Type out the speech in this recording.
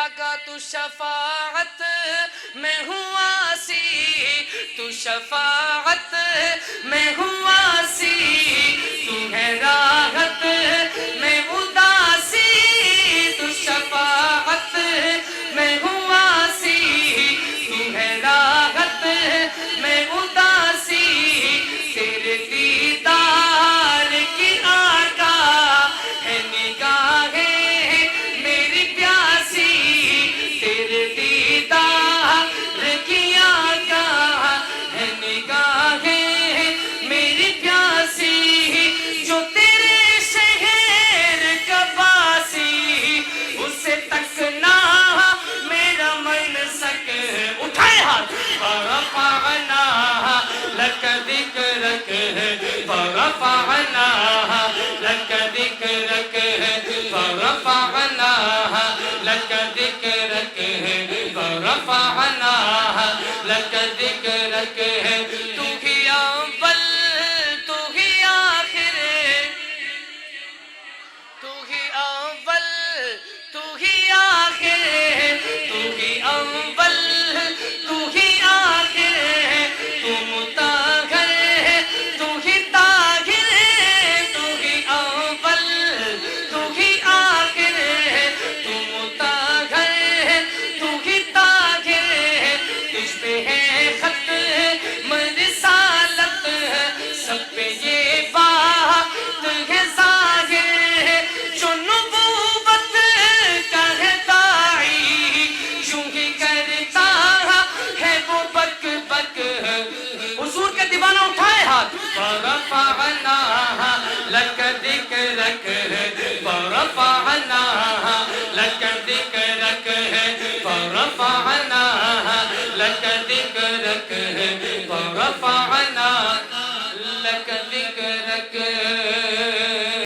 آگا تو شفاعت میں ہوا سی، تو شفاعت میں ہوا سی، تو ہے راحت میں اداسی، تو شفاعت میں ہوا سی، تو ہے راحت میں اداسی، تیرے دیدار کی آقا ہے نگاہیں میری پیاسی، تیرے دیدار کی آقا ہے نگاہیں میری پیاسی، جو تیرے شہر کا باسی اسے تکنا میرا من سک، اٹھائے ہاتھ، فرفعنا لک ذکرک، فرفعنا لک ذکرک، فرفعنا لک ذکرک، فرفعنا لک ذکرک، تو ہی اول تو ہی آخر، تو ہی اول تو ہی آخر، تو ہی اول تو ہی آخر، تو مطہر تو ہی طاہر، تو ہی اول تو ہی آخر، تو مطہر تو ہی طاہر، تجھ پہ ہے ختم رسالت، سب پہ یہ بات ہے ظاہر، جو نبوت کا ہے داعی یوں ہی کرتا ہے وہ بک بک، حضور کے دیوانہ اٹھائے ہاتھ، فرفعنا لک ذکرک، فرفعنا